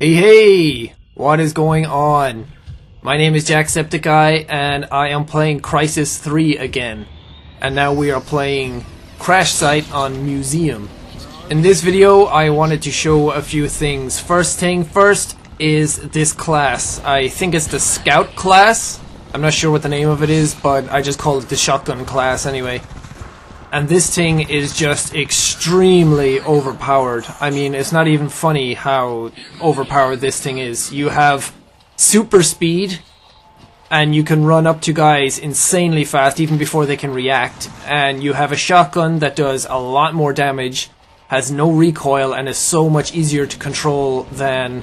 Hey, what is going on? My name is Jacksepticeye and I am playing Crysis 3 again. And now we are playing Crash Site on Museum. In this video I wanted to show a few things. First thing first is this class. I think it's the Scout class. I'm not sure what the name of it is, but I just call it the Shotgun class anyway. And this thing is just extremely overpowered. I mean, it's not even funny how overpowered this thing is. You have super speed, and you can run up to guys insanely fast even before they can react. And you have a shotgun that does a lot more damage, has no recoil, and is so much easier to control than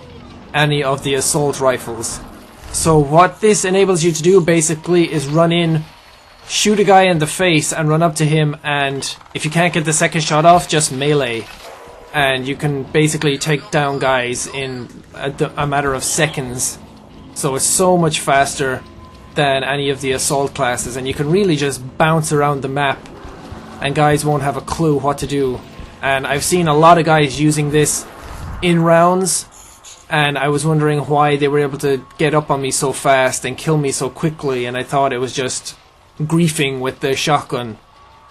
any of the assault rifles. So what this enables you to do basically is run in, shoot a guy in the face and run up to him, and if you can't get the second shot off, just melee. And you can basically take down guys in a matter of seconds. So it's so much faster than any of the assault classes, and you can really just bounce around the map and guys won't have a clue what to do. And I've seen a lot of guys using this in rounds, and I was wondering why they were able to get up on me so fast and kill me so quickly, and I thought it was just griefing with the shotgun.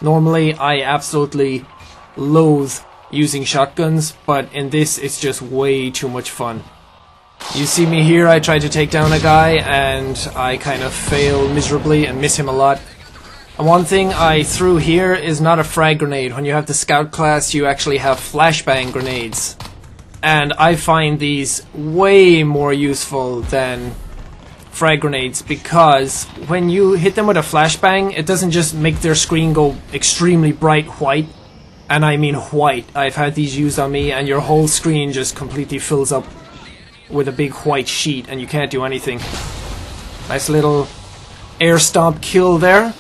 Normally I absolutely loathe using shotguns, but in this it's just way too much fun. You see me here, I tried to take down a guy and I kind of fail miserably and miss him a lot. And one thing I threw here is not a frag grenade. When you have the Scout class you actually have flashbang grenades, and I find these way more useful than frag grenades, because when you hit them with a flashbang, it doesn't just make their screen go extremely bright white, and I mean white. I've had these used on me and your whole screen just completely fills up with a big white sheet and you can't do anything. Nice little air stomp kill there.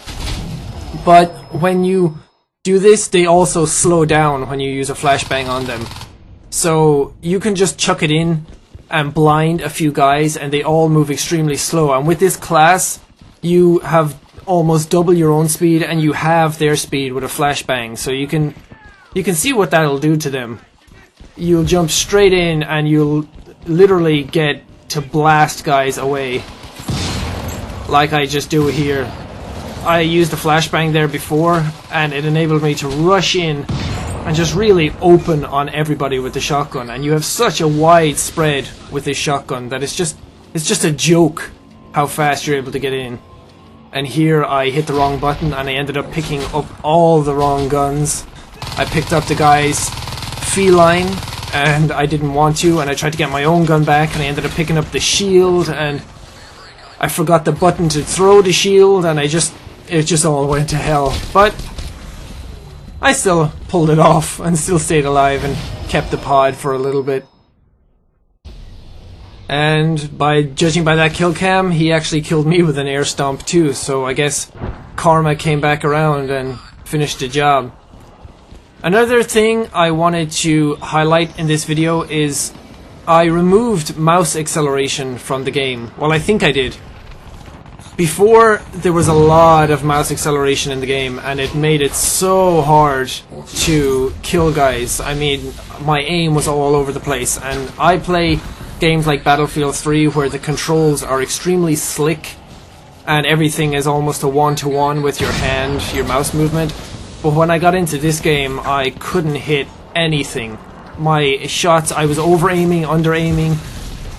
But when you do this, they also slow down when you use a flashbang on them. So you can just chuck it in and blind a few guys and they all move extremely slow. And with this class you have almost double your own speed and you have their speed with a flashbang, so you can see what that'll do to them. You'll jump straight in and you'll literally get to blast guys away like I just do here. I used the flashbang there before and it enabled me to rush in and just really open on everybody with the shotgun, and you have such a wide spread with this shotgun that it's just a joke how fast you're able to get in. And here I hit the wrong button and I ended up picking up all the wrong guns. I picked up the guy's feline and I didn't want to, and I tried to get my own gun back and I ended up picking up the shield, and I forgot the button to throw the shield, and it just all went to hell. But I still pulled it off and still stayed alive and kept the pod for a little bit. And by judging by that kill cam, he actually killed me with an air stomp too, so I guess karma came back around and finished the job. Another thing I wanted to highlight in this video is I removed mouse acceleration from the game. Well, I think I did. Before, there was a lot of mouse acceleration in the game and it made it so hard to kill guys. I mean, my aim was all over the place, and I play games like Battlefield 3 where the controls are extremely slick and everything is almost a one-to-one with your hand, your mouse movement. But when I got into this game, I couldn't hit anything. My shots, I was over-aiming, under-aiming,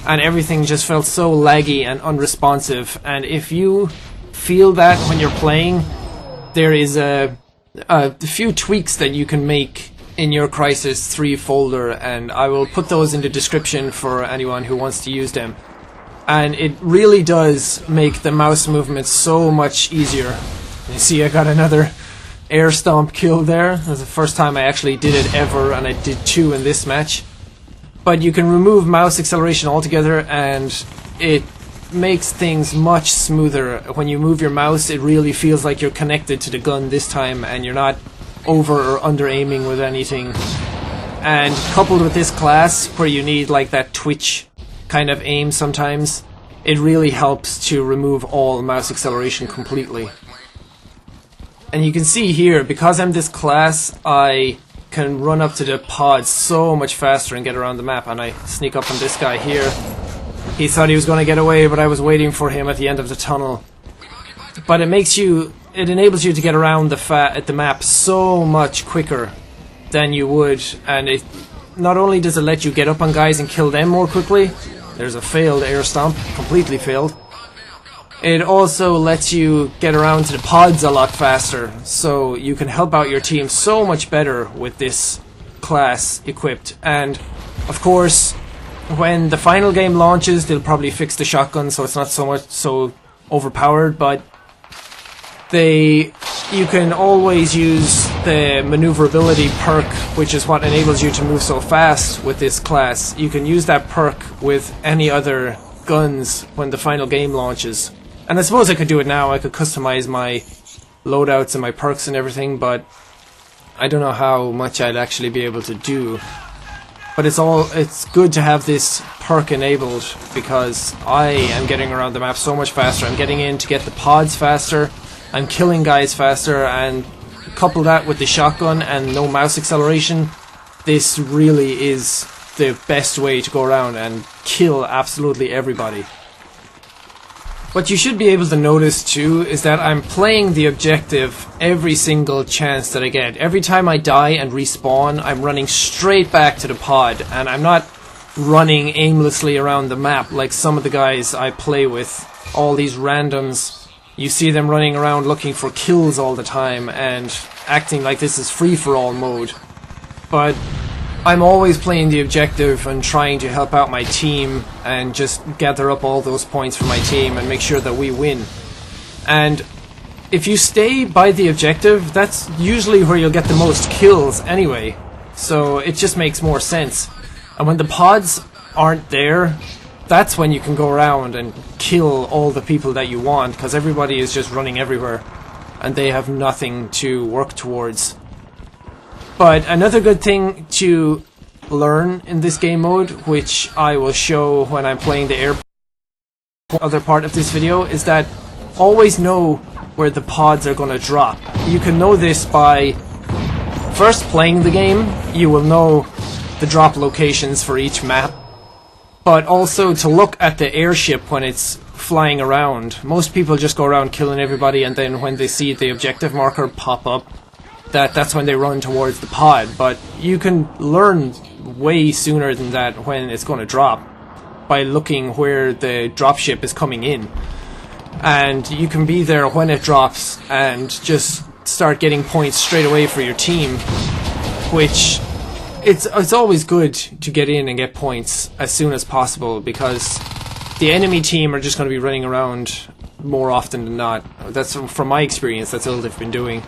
and everything just felt so laggy and unresponsive. And if you feel that when you're playing, there is a few tweaks that you can make in your Crysis 3 folder, and I will put those in the description for anyone who wants to use them. And it really does make the mouse movement so much easier. You see, I got another air stomp kill there. That's the first time I actually did it ever, and I did 2 in this match. But you can remove mouse acceleration altogether and it makes things much smoother. When you move your mouse, it really feels like you're connected to the gun this time and you're not over or under aiming with anything. And coupled with this class where you need like that twitch kind of aim sometimes, it really helps to remove all mouse acceleration completely. And you can see here, because I'm this class, I can run up to the pods so much faster and get around the map. And I sneak up on this guy here. He thought he was going to get away, but I was waiting for him at the end of the tunnel. But it enables you to get around the map so much quicker than you would, and it not only does it let you get up on guys and kill them more quickly, there's a failed air stomp, completely failed. It also lets you get around to the pods a lot faster, so you can help out your team so much better with this class equipped. And of course, when the final game launches, they'll probably fix the shotgun so it's not so overpowered, but you can always use the maneuverability perk, which is what enables you to move so fast with this class. You can use that perk with any other guns when the final game launches. And I suppose I could do it now. I could customize my loadouts and my perks and everything, but I don't know how much I'd actually be able to do. But it's good to have this perk enabled, because I am getting around the map so much faster. I'm getting in to get the pods faster. I'm killing guys faster, and couple that with the shotgun and no mouse acceleration, this really is the best way to go around and kill absolutely everybody. What you should be able to notice too is that I'm playing the objective every single chance that I get. Every time I die and respawn, I'm running straight back to the pod, and I'm not running aimlessly around the map like some of the guys I play with. All these randoms, you see them running around looking for kills all the time and acting like this is free-for-all mode. But I'm always playing the objective and trying to help out my team and just gather up all those points for my team and make sure that we win. And if you stay by the objective, that's usually where you'll get the most kills anyway. So it just makes more sense. And when the pods aren't there, that's when you can go around and kill all the people that you want, because everybody is just running everywhere and they have nothing to work towards. But another good thing to learn in this game mode, which I will show when I'm playing the other part of this video, is that always know where the pods are going to drop. You can know this by first playing the game. You will know the drop locations for each map, but also to look at the airship when it's flying around. Most people just go around killing everybody, and then when they see the objective marker pop up, that's when they run towards the pod. But you can learn way sooner than that when it's going to drop by looking where the dropship is coming in. And you can be there when it drops and just start getting points straight away for your team, which it's always good to get in and get points as soon as possible, because the enemy team are just going to be running around more often than not. That's from my experience, that's all they've been doing.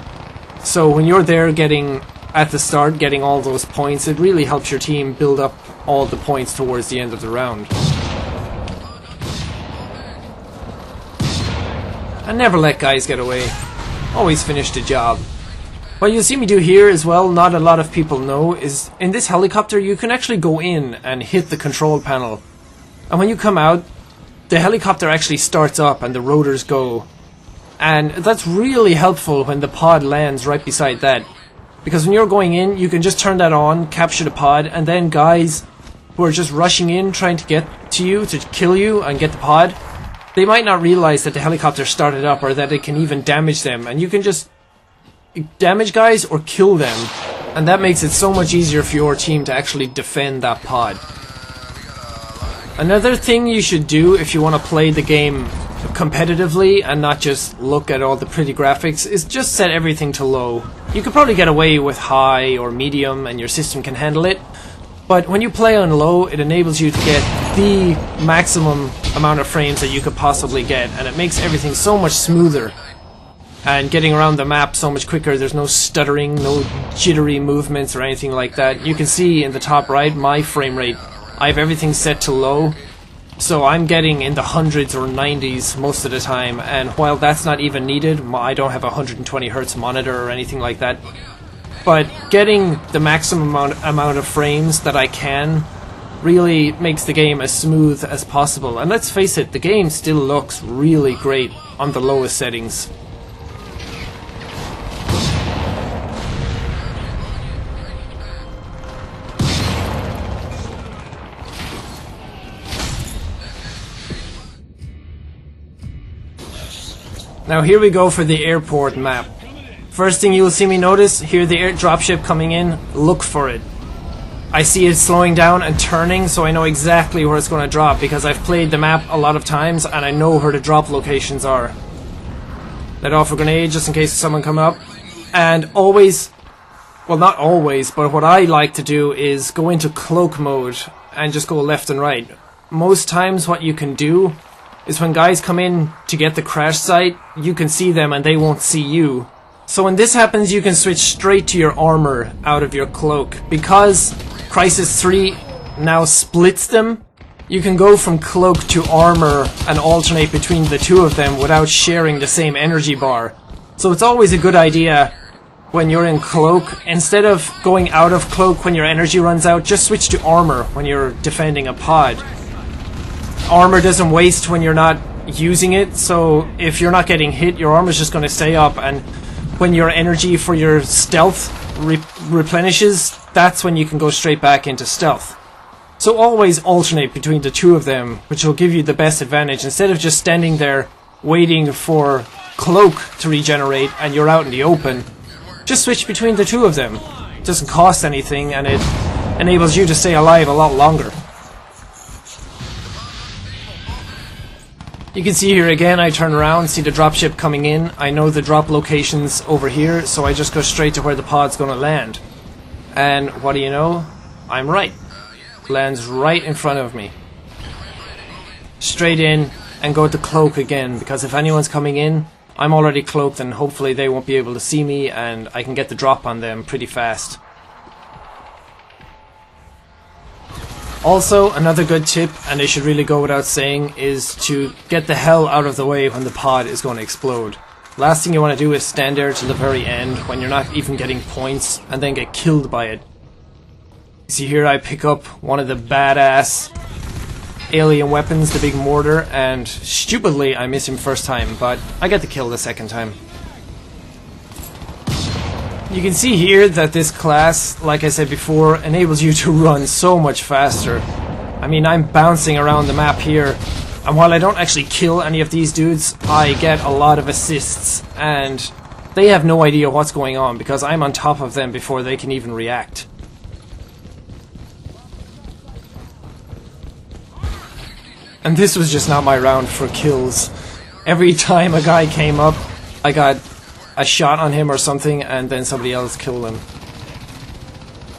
So when you're there at the start getting all those points, it really helps your team build up all the points towards the end of the round. And never let guys get away. Always finish the job. What you'll see me do here as well, not a lot of people know, is in this helicopter you can actually go in and hit the control panel. And when you come out, the helicopter actually starts up and the rotors go. And that's really helpful when the pod lands right beside that. Because when you're going in, you can just turn that on, capture the pod, and then guys who are just rushing in trying to get to you, to kill you and get the pod, they might not realize that the helicopter started up or that it can even damage them. And you can just damage guys or kill them, and that makes it so much easier for your team to actually defend that pod. Another thing you should do if you want to play the game competitively and not just look at all the pretty graphics is just set everything to low. You could probably get away with high or medium and your system can handle it, but when you play on low, it enables you to get the maximum amount of frames that you could possibly get, and it makes everything so much smoother and getting around the map so much quicker. There's no stuttering, no jittery movements or anything like that. You can see in the top right my frame rate. I have everything set to low, so I'm getting in the hundreds or 90s most of the time, and while that's not even needed, I don't have a 120 Hz monitor or anything like that, but getting the maximum amount of frames that I can really makes the game as smooth as possible. And let's face it, the game still looks really great on the lowest settings. Now here we go for the airport map. First thing you'll see me notice, hear the dropship coming in, look for it. I see it slowing down and turning, so I know exactly where it's going to drop because I've played the map a lot of times and I know where the drop locations are. Let off a grenade just in case someone come up. And always, well not always, but what I like to do is go into cloak mode and just go left and right. Most times what you can do is when guys come in to get the crash site, you can see them and they won't see you. So when this happens, you can switch straight to your armor out of your cloak. Because Crysis 3 now splits them, you can go from cloak to armor and alternate between the two of them without sharing the same energy bar. So it's always a good idea when you're in cloak, instead of going out of cloak when your energy runs out, just switch to armor when you're defending a pod. Armor doesn't waste when you're not using it, so if you're not getting hit, your armor's just going to stay up, and when your energy for your stealth replenishes, that's when you can go straight back into stealth. So always alternate between the two of them, which will give you the best advantage. Instead of just standing there waiting for cloak to regenerate and you're out in the open, just switch between the two of them. It doesn't cost anything and it enables you to stay alive a lot longer. You can see here again, I turn around, see the dropship coming in. I know the drop location's over here, so I just go straight to where the pod's gonna land. And what do you know? I'm right. Lands right in front of me. Straight in and go to cloak again, because if anyone's coming in, I'm already cloaked and hopefully they won't be able to see me and I can get the drop on them pretty fast. Also, another good tip, and it should really go without saying, is to get the hell out of the way when the pod is going to explode. Last thing you want to do is stand there till the very end when you're not even getting points and then get killed by it. See here I pick up one of the badass alien weapons, the big mortar, and stupidly I miss him first time, but I get the kill the second time. You can see here that this class, like I said before, enables you to run so much faster. I mean, I'm bouncing around the map here, and while I don't actually kill any of these dudes, I get a lot of assists, and they have no idea what's going on because I'm on top of them before they can even react. And this was just not my round for kills. Every time a guy came up, I got a shot on him or something, and then somebody else killed him.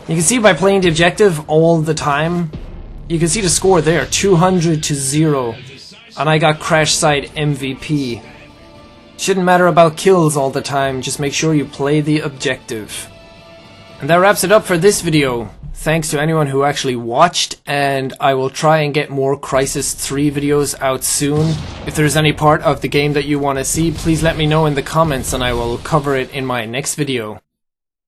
You can see by playing the objective all the time, you can see the score there, 200-0. And I got Crash Site MVP. Shouldn't matter about kills all the time, just make sure you play the objective. And that wraps it up for this video. Thanks to anyone who actually watched, and I will try and get more Crysis 3 videos out soon. If there's any part of the game that you want to see, please let me know in the comments and I will cover it in my next video.